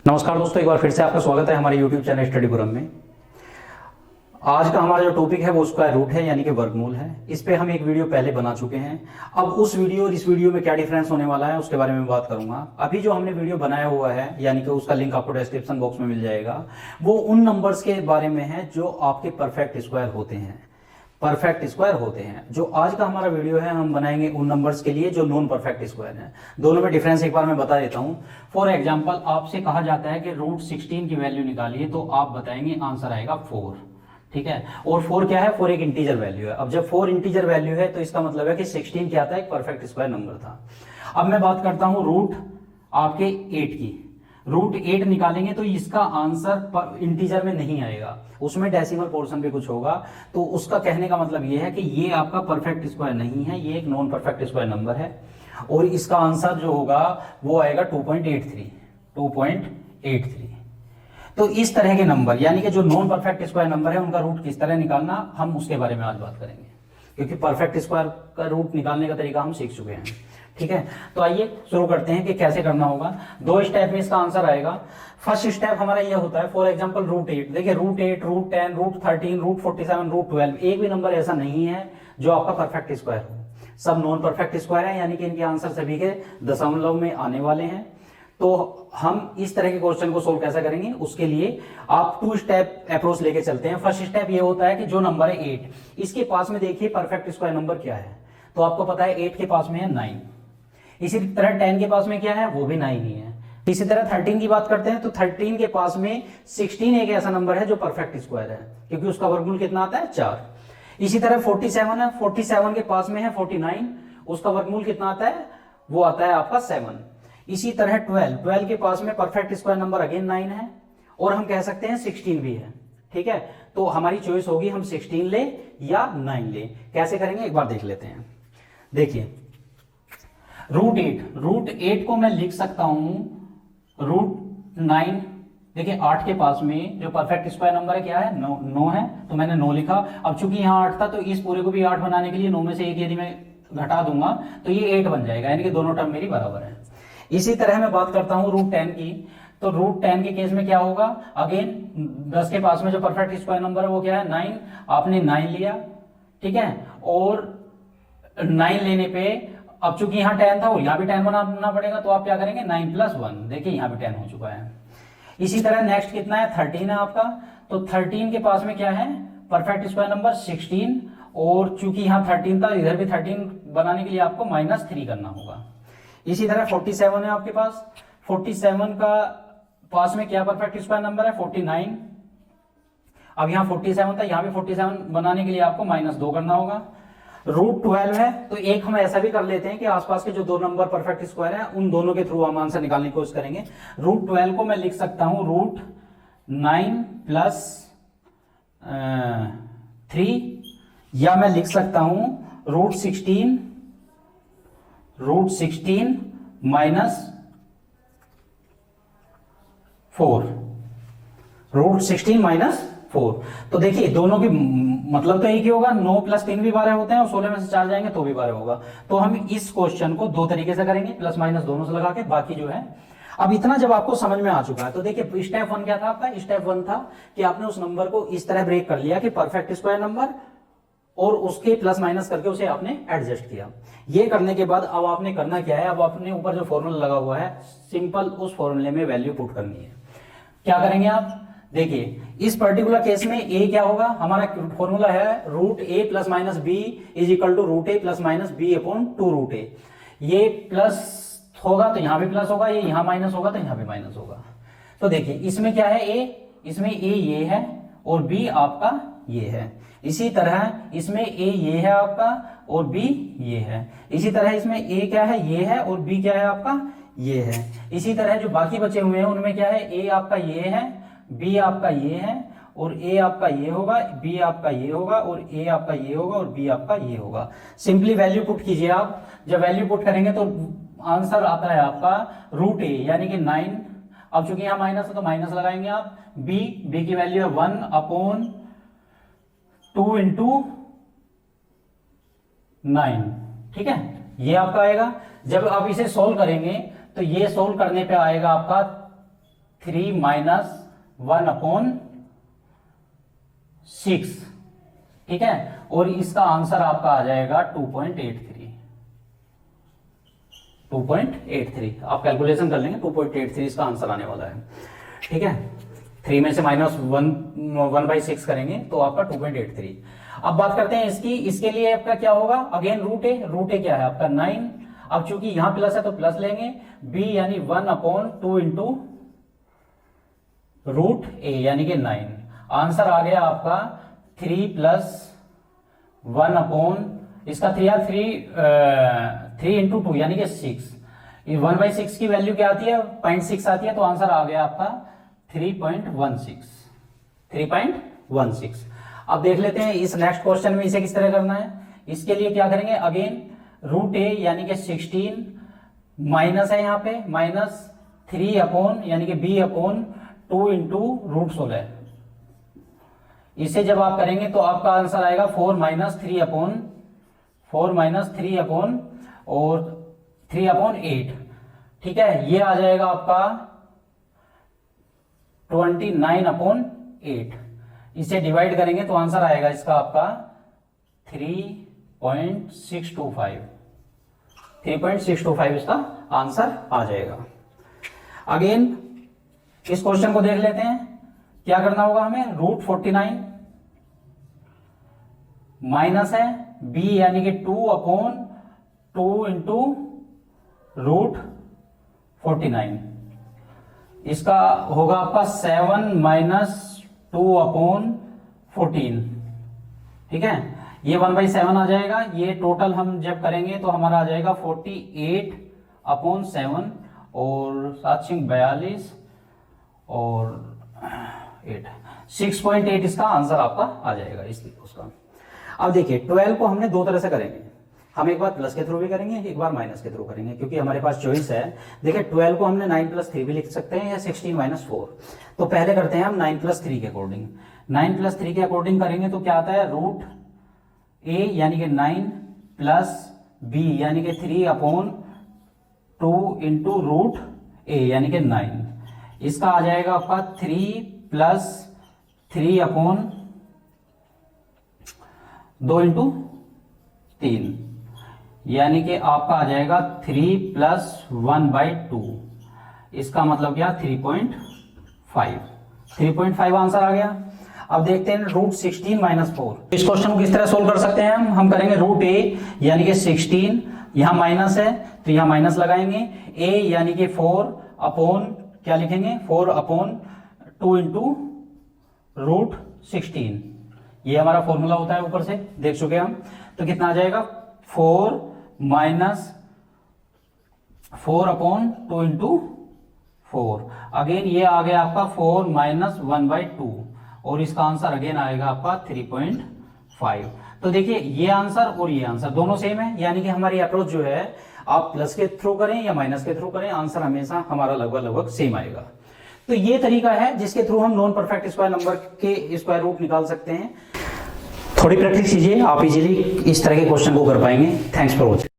नमस्कार दोस्तों, एक बार फिर से आपका स्वागत है हमारे YouTube चैनल स्टडीपुरम में। आज का हमारा जो टॉपिक है वो स्क्वायर रूट है, यानी कि वर्गमूल है। इस पे हम एक वीडियो पहले बना चुके हैं। अब उस वीडियो और इस वीडियो में क्या डिफरेंस होने वाला है उसके बारे में बात करूंगा। अभी जो हमने वीडियो बनाया हुआ है, यानी कि उसका लिंक आपको डिस्क्रिप्शन बॉक्स में मिल जाएगा, वो उन नंबर्स के बारे में है जो आपके परफेक्ट स्क्वायर होते हैं। परफेक्ट स्क्वायर होते हैं। जो आज का हमारा वीडियो है हम बनाएंगे उन नंबर्स के लिए जो नॉन परफेक्ट स्क्वायर हैं। दोनों में डिफरेंस एक बार मैं बता देता हूं। फॉर एग्जांपल, आपसे कहा जाता है कि रूट 16 की वैल्यू निकालिए, तो आप बताएंगे आंसर आएगा 4। ठीक है, और 4 क्या है? 4 एक इंटीजर वैल्यू है। अब जब 4 इंटीजर वैल्यू है तो इसका मतलब है कि 16 क्या था? एक परफेक्ट स्क्वायर नंबर था। अब मैं बात करता हूं रूट आपके 8 की। रूट 8 निकालेंगे तो इसका आंसर इंटीजर में नहीं आएगा, उसमें डेसिमल पोर्शन पे कुछ होगा। तो उसका कहने का मतलब ये है कि ये आपका परफेक्ट स्क्वायर नहीं है, ये एक नॉन परफेक्ट स्क्वायर नंबर है और इसका आंसर जो होगा वो आएगा 2.83। तो इस तरह के नंबर, यानी कि जो नॉन परफेक्ट स्क्वायर नंबर है उनका रूट किस तरह निकालना, हम उसके बारे में आज बात करेंगे, क्योंकि परफेक्ट स्क्वायर का रूट निकालने का तरीका हम सीख चुके हैं। ठीक है, तो आइए शुरू करते हैं कि कैसे करना होगा। 2 स्टेप में इसका आंसर आएगा। फर्स्ट स्टेप हमारा यह होता है, फॉर एग्जांपल रूट 8। देखिए, root 8, root 10, root 13, root 47, root 12, एक भी नंबर ऐसा नहीं है जो आपका परफेक्ट स्क्वायर हो। सब नॉन परफेक्ट स्क्वायर है, यानी कि इनके आंसर सभी के दशमलव में आने वाले हैं। तो हम इस तरह के क्वेश्चन को सोल्व कैसे करेंगे, उसके लिए आप 2 स्टेप अप्रोच लेके चलते हैं। फर्स्ट स्टेप ये होता है कि जो नंबर है 8, इसके पास में देखिए परफेक्ट स्क्वायर नंबर क्या है। तो आपको पता है 8 के पास में है 9। इसी तरह 10 के पास में क्या है? वो भी 9 ही है। इसी तरह 13 की बात करते हैं तो 13 के पास में 16 एक ऐसा नंबर है जो परफेक्ट स्क्वायर है, क्योंकि उसका वर्गमूल कितना आता है? 4। इसी तरह 47 है, 47 के पास में है 49, उसका वर्गमूल कितना आता है? वो आता है आपका 7। इसी तरह 12 के पास में परफेक्ट स्क्वायर नंबर अगेन 9 है, और हम कह सकते हैं 16 भी है। ठीक है, तो हमारी चॉइस होगी हम 16 ले या 9 ले। कैसे करेंगे एक बार देख लेते हैं। देखिए, रूट 8 को मैं लिख सकता हूं रूट 9। देखिए, 8 के पास में जो परफेक्ट स्क्वायर नंबर है क्या है? 9 है, तो मैंने 9 लिखा। अब चूंकि यहां 8 था तो इस पूरे को भी 8 बनाने के लिए 9 में से एक यदि मैं घटा दूंगा तो ये 8 बन जाएगा, यानी कि दोनों टर्म मेरी बराबर है। इसी तरह मैं बात करता हूं रूट 10 की। तो रूट 10 के केस में क्या होगा? अगेन 10 के पास में जो परफेक्ट स्क्वायर नंबर है वो क्या है? 9। आपने 9 लिया, ठीक है, और 9 लेने पे अब चूंकि यहां 10 था और यहां भी 10 बनाना पड़ेगा, तो आप क्या करेंगे? 9 + 1। देखिए, यहां भी 10 हो चुका है। इसी तरह नेक्स्ट कितना है? 13 है आपका। तो 13 के पास में क्या है? परफेक्ट स्क्वायर नंबर 16, और चूंकि यहां 13 था, इधर भी 13 बनाने के लिए आपको -3 करना होगा। इसी तरह 47 है आपके पास। 47 का पास में क्या परफेक्ट स्क्वायर नंबर है? 49। अब यहां 47 था, यहां भी 47 बनाने के लिए आपको -2 करना होगा। रूट 12 है, तो एक हम ऐसा भी कर लेते हैं कि आसपास के जो 2 नंबर परफेक्ट स्क्वायर हैं उन दोनों के थ्रू हम आंसर निकालने की कोशिश करेंगे। रूट 12 को मैं लिख सकता हूं रूट 9 + 3, या मैं लिख सकता हूं रूट 16 -4। रूट 16 - 4। तो देखिए, दोनों की मतलब तो एक ही होगा। 9 + 3 भी 12 होते हैं, और 16 में से 4 जाएंगे तो भी 12 होगा। तो हम इस क्वेश्चन को 2 तरीके से करेंगे, प्लस माइनस दोनों से लगा के। बाकी जो है, अब इतना जब आपको समझ में आ चुका है तो देखिए, स्टेप 1 क्या था आपका? स्टेप 1 था कि आपने उस नंबर को इस तरह ब्रेक कर लिया कि परफेक्ट स्क्वायर नंबर और उसके प्लस माइनस करके उसे आपने एडजस्ट किया। ये करने के बाद अब आपने करना क्या है? अब आपने ऊपर जो फॉर्मूला लगा हुआ है, सिंपल उस फॉर्मूले में वैल्यू पुट करनी है। क्या करेंगे आप? देखिए, इस पर्टिकुलर केस में a क्या होगा? हमारा फॉर्मूला है root a + - b = root a + - b/2 √a। ये प्लस होगा तो यहां भी प्लस होगा, ये यहां माइनस होगा तो यहां भी माइनस होगा। तो देखिए, इसमें क्या है? a, इसमें a ये है और b आपका ये है। इसी तरह इसमें a ये है आपका और b ये है। इसी तरह इसमें a क्या है? ये है, और b क्या है आपका? ये है। इसी तरह जो बाकी बचे हुए हैं उनमें क्या है? a आपका ये है, b आपका ये है, और a आपका ये होगा, b आपका ये होगा, और a आपका ये होगा, और b आपका ये होगा। सिंपली वैल्यू पुट कीजिए आप। जब वैल्यू पुट करेंगे तो आंसर आता है आपका रूट a, यानी कि 9। अब चूंकि यहां माइनस है तो माइनस लगाएंगे आप। b की वैल्यू है 1/2 × 9। ठीक है, ये आपका आएगा। जब आप इसे सोल्व करेंगे तो ये सोल्व करने पे आएगा आपका 3 माइनस 1/6, ठीक है। और इसका आंसर आपका आ जाएगा 2.83। आप कैलकुलेशन कर लेंगे, 2.83 इसका आंसर आने वाला है, ठीक है। 3 में से -1/6 करेंगे तो आपका 2.83। अब बात करते हैं इसकी, इसके लिए आपका क्या होगा, अगेन रूट ए क्या है आपका 9। अब चूंकि यहां प्लस है तो प्लस लेंगे, b यानी 1/2 इंटू रूट ए यानी कि 9। आंसर आ गया आपका 3 प्लस 1 इसका 3 इंटू 2 यानी कि 6। 1/6 की वैल्यू क्या आती है, 0.6 आती है, तो आंसर आ गया आपका 3.16। अब देख लेते हैं इस नेक्स्ट क्वेश्चन में इसे किस तरह करना है। इसके लिए क्या करेंगे, अगेन रूट ए यानी कि 16 माइनस है यहाँ पे -3 यानी कि b/2 इंटू रूट 16। इसे जब आप करेंगे तो आपका आंसर आएगा 4 माइनस 3/8, ठीक है। ये आ जाएगा आपका 29/8। इसे डिवाइड करेंगे तो आंसर आएगा इसका आपका 3.625 इसका आंसर आ जाएगा। अगेन इस क्वेश्चन को देख लेते हैं, क्या करना होगा हमें, √49 माइनस है b यानी कि 2/2 इंटू √49। इसका होगा आपका 7 माइनस 2/14, ठीक है। ये 1/7 आ जाएगा। ये टोटल हम जब करेंगे तो हमारा आ जाएगा 48/7 और 7×42 और 8 6.8 इसका आंसर आपका आ जाएगा इसलिए उसका। अब देखिए 12 को हमने दो तरह से करेंगे, हम एक बार प्लस के थ्रू भी करेंगे, एक बार माइनस के थ्रू करेंगे, क्योंकि हमारे पास चॉइस है। देखिए 12 को हमने 9 + 3 भी लिख सकते हैं या 16 - 4। तो पहले करते हैं हम 9 + 3 के अकॉर्डिंग। 9 + 3 के अकॉर्डिंग करेंगे तो क्या आता है, रूट ए यानी कि 9 प्लस बी यानी कि 3/2 इंटू रूट ए यानी कि 9। इसका आ जाएगा आपका 3 + 3/2 इंटू 3 यानी कि आपका आ जाएगा 3 + 1/2। इसका मतलब क्या, 3.5 आंसर आ गया। अब देखते हैं √16 - 4। इस क्वेश्चन को किस तरह सोल्व कर सकते हैं हम करेंगे रूट ए यानी कि 16, यहां माइनस है तो यहां माइनस लगाएंगे, ए यानी कि 4 क्या लिखेंगे, 4/2 इंटू √16। ये हमारा फॉर्मूला होता है, ऊपर से देख चुके हम। तो कितना आ जाएगा, 4 - 4/2 इंटू 4। अगेन ये आ गया आपका 4 - 1/2 और इसका आंसर अगेन आएगा आपका 3.5। तो देखिए ये आंसर और ये आंसर दोनों सेम है, यानी कि हमारी अप्रोच जो है, आप प्लस के थ्रू करें या माइनस के थ्रू करें, आंसर हमेशा हमारा लगभग सेम आएगा। तो ये तरीका है जिसके थ्रू हम नॉन परफेक्ट स्क्वायर नंबर के स्क्वायर रूट निकाल सकते हैं। थोड़ी प्रैक्टिस कीजिए, आप इजीली इस तरह के क्वेश्चन को कर पाएंगे। Thanks for watching.